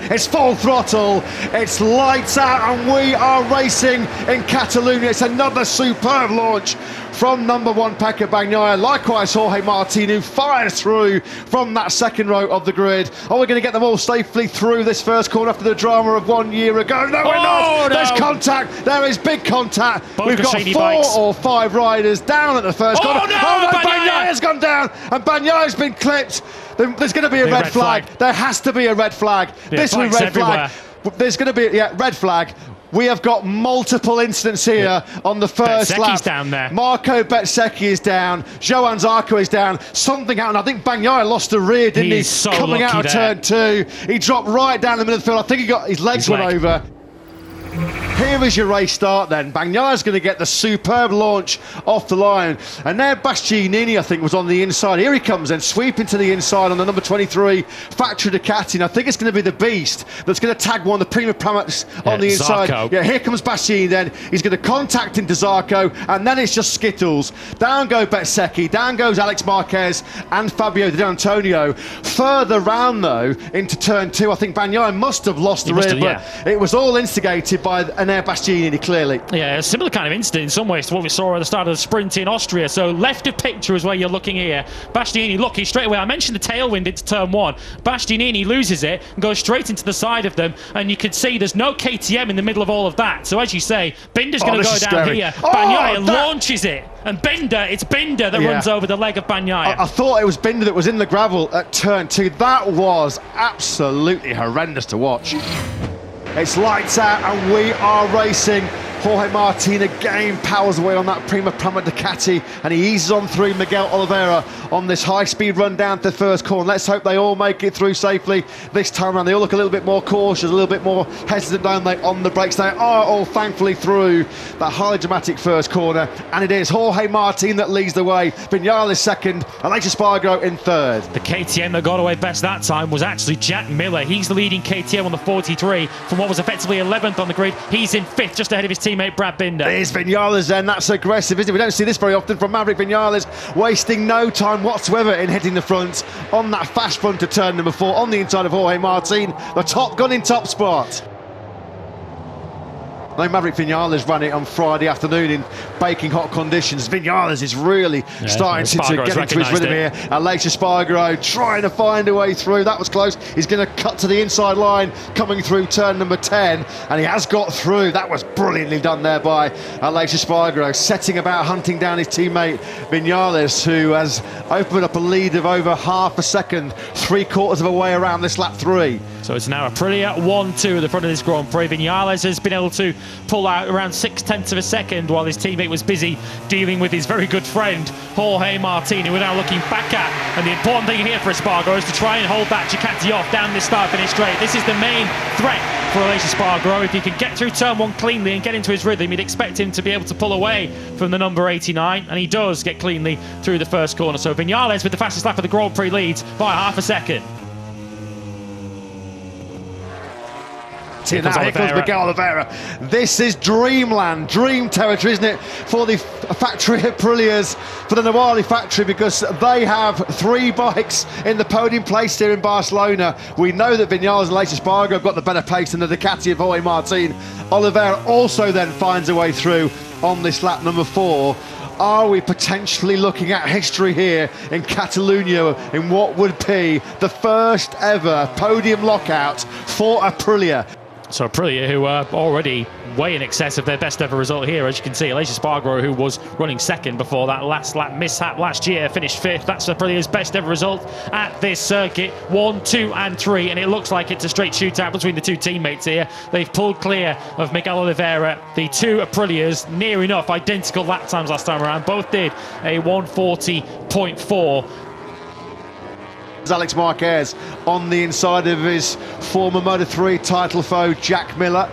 It's full throttle, it's lights out, and we are racing in Catalonia. It's another superb launch from number one Pecco Bagnaia. Likewise, Jorge Martin, who fires through from that second row of the grid. Are we going to get them all safely through this first corner after the drama of 1 year ago? No, we're not. No. There's contact. There is big contact. Both We've got Cassini four bikes. or five riders down at the first corner. No, Bagnaia's gone down, and Bagnaia's been clipped. There's going to be a red flag. There has to be a red flag. This will be red flag. There's going to be red flag. We have got multiple incidents here on the first lap. Bezzecchi's down there. Marco Bezzecchi is down. Johann Zarco is down. Something happened. I think Bagnaia lost a rear, didn't he? So coming out of turn two. He dropped right down the middle of the field. I think he got his legs went over. Here is your race start then. Bagnaia's going to get the superb launch off the line. And there Bastianini, I think, was on the inside. Here he comes then, sweeping to the inside on the number 23 Factory Ducati. And I think it's going to be the Beast that's going to tag one of the Prima Pramacs on the inside. Zarco. Yeah, here comes Bastianini then. He's going to contact into Zarco, and then it's just skittles. Down go Bezzecchi, down goes Alex Marquez and Fabio Di Antonio. Further round though, into turn two, I think Bagnaia must have lost the rear, but it was all instigated by an Air Bastianini, clearly. Yeah, a similar kind of incident in some ways to what we saw at the start of the sprint in Austria. So left of picture is where you're looking here. Bastianini lucky straight away. I mentioned the tailwind into turn one. Bastianini loses it and goes straight into the side of them, and you could see there's no KTM in the middle of all of that. So as you say, Binder's going to go down here. Bagnaia launches it, and it's Binder that runs over the leg of Bagnaia. I thought it was Binder that was in the gravel at turn two. That was absolutely horrendous to watch. It's lights out and we are racing. Jorge Martin again powers away on that Prima Prama Ducati, and he eases on through Miguel Oliveira on this high-speed run down to the first corner. Let's hope they all make it through safely this time around. They all look a little bit more cautious, a little bit more hesitant, don't they, on the brakes. They are all thankfully through that highly dramatic first corner, and it is Jorge Martin that leads the way. Viñales second, Aleix Espargaro in third. The KTM that got away best that time was actually Jack Miller. He's the leading KTM on the 43 from what was effectively 11th on the grid. He's in fifth, just ahead of his teammate Brad Binder. There's Viñales then, that's aggressive, isn't it? We don't see this very often from Maverick Viñales, wasting no time whatsoever in hitting the front on that fast front to turn number 4 on the inside of Jorge Martin, the top gun in top spot. I know Maverick Viñales ran it on Friday afternoon in baking hot conditions. Viñales is really starting to get into his rhythm here. Aleix Espargaro trying to find a way through. That was close. He's going to cut to the inside line, coming through turn number 10, and he has got through. That was brilliantly done there by Aleix Espargaro, setting about hunting down his teammate Viñales, who has opened up a lead of over half a second, 3/4 of a way around this lap 3. So it's now Aprilia 1-2 at the front of this Grand Prix. Viñales has been able to pull out around 0.6 of a second while his teammate was busy dealing with his very good friend Jorge Martin, who we're now looking back at. And the important thing here for Espargaro is to try and hold that Ducati off down this start-finish straight. This is the main threat for Aleix Espargaro. If he can get through turn one cleanly and get into his rhythm, you'd expect him to be able to pull away from the number 89, and he does get cleanly through the first corner. So Viñales with the fastest lap of the Grand Prix leads by half a second. Here comes Miguel Oliveira. This is dreamland, dream territory, isn't it, for the factory Aprilias, for the Nawali factory, because they have 3 bikes in the podium place here in Barcelona. We know that Viñales and Aleix Espargaro have got the better pace than the Ducati of Jorge Martin. Oliveira also then finds a way through on this lap number 4. Are we potentially looking at history here in Catalonia in what would be the first ever podium lockout for Aprilia? So Aprilia, who are already way in excess of their best ever result here, as you can see. Aleix Espargaro, who was running second before that last lap mishap last year, finished 5th. That's Aprilia's best ever result at this circuit. 1, 2 and 3, and it looks like it's a straight shootout between the two teammates here. They've pulled clear of Miguel Oliveira. The two Aprilias, near enough identical lap times last time around. Both did a 1:40.4. Alex Marquez on the inside of his former Moto3 title foe Jack Miller.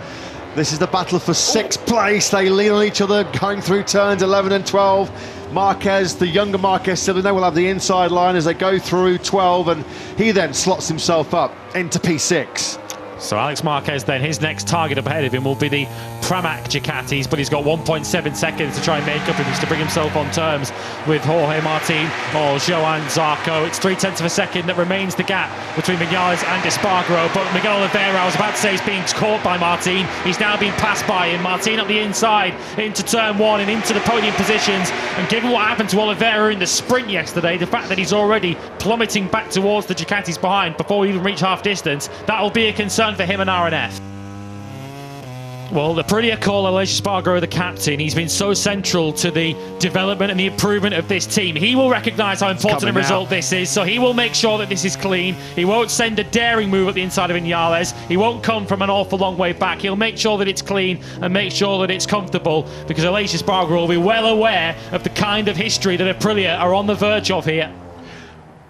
This is the battle for 6th place. They lean on each other going through turns 11 and 12. Marquez, the younger Marquez, still will have the inside line as they go through 12, and he then slots himself up into P6. So Alex Marquez then, his next target up ahead of him will be the Pramac Ducatis, but he's got 1.7 seconds to try and make up. He needs to bring himself on terms with Jorge Martin or Joan Zarco. It's 0.3 of a second that remains the gap between Vinales and Espargaro, but Miguel Oliveira, I was about to say, is being caught by Martin. He's now being passed by him. Martin up the inside into turn one and into the podium positions, and given what happened to Oliveira in the sprint yesterday, the fact that he's already plummeting back towards the Ducatis behind before we even reach half distance, that'll be a concern for him and RNF. Well, the Aprilia call Aleix Espargaro the captain. He's been so central to the development and the improvement of this team. He will recognise how important a result this is, so he will make sure that this is clean. He won't send a daring move at the inside of Vinales. He won't come from an awful long way back. He'll make sure that it's clean and make sure that it's comfortable, because Aleix Espargaro will be well aware of the kind of history that Aprilia are on the verge of here.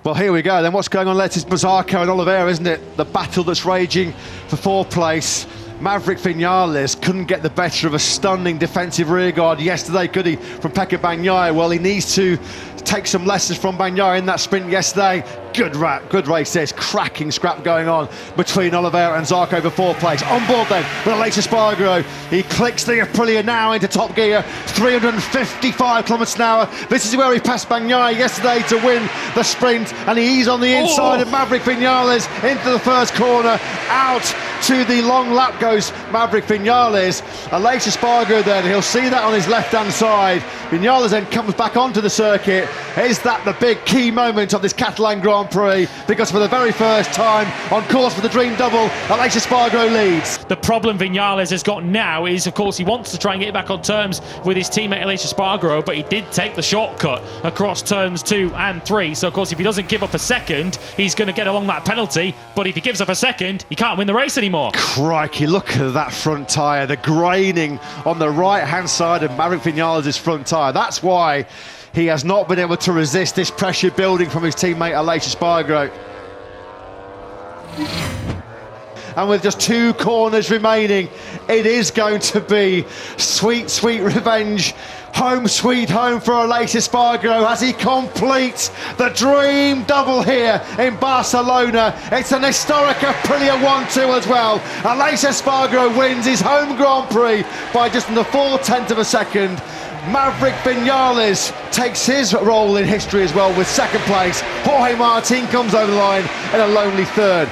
Well, here we go then. What's going on? It's Zarco and Oliveira, isn't it? The battle that's raging for fourth place. Maverick Vinales couldn't get the better of a stunning defensive rearguard yesterday, could he, from Pecco Bagnaia? Well, he needs to take some lessons from Bagnaia in that sprint yesterday. Good race this, cracking scrap going on between Oliveira and Zarco for fourth place. On board then with Aleix Espargaro. He clicks the Aprilia now into top gear, 355 kilometres an hour. This is where he passed Bagnaia yesterday to win the sprint, and he's on the inside of Maverick Vinales into the first corner. Out to the long lap goes Maverick Vinales. Aleix Espargaro then, he'll see that on his left-hand side. Vinales then comes back onto the circuit. Is that the big key moment of this Catalan Grand Prix? Because for the very first time on course for the Dream Double, Aleix Espargaro leads. The problem Vinales has got now is, of course, he wants to try and get back on terms with his teammate Aleix Espargaro, but he did take the shortcut across turns 2 and 3. So, of course, if he doesn't give up a second, he's going to get along that penalty. But if he gives up a second, he can't win the race anymore. Crikey, look at that front tyre, the graining on the right-hand side of Maverick Vinales' front tyre. That's why he has not been able to resist this pressure building from his teammate Aleix Espargaro. And with just 2 corners remaining, it is going to be sweet, sweet revenge. Home sweet home for Aleix Espargaro as he completes the Dream Double here in Barcelona. It's an historic Aprilia 1-2 as well. Aleix Espargaro wins his home Grand Prix by just under 0.4 of a second. Maverick Vinales takes his role in history as well with second place. Jorge Martin comes over the line in a lonely third.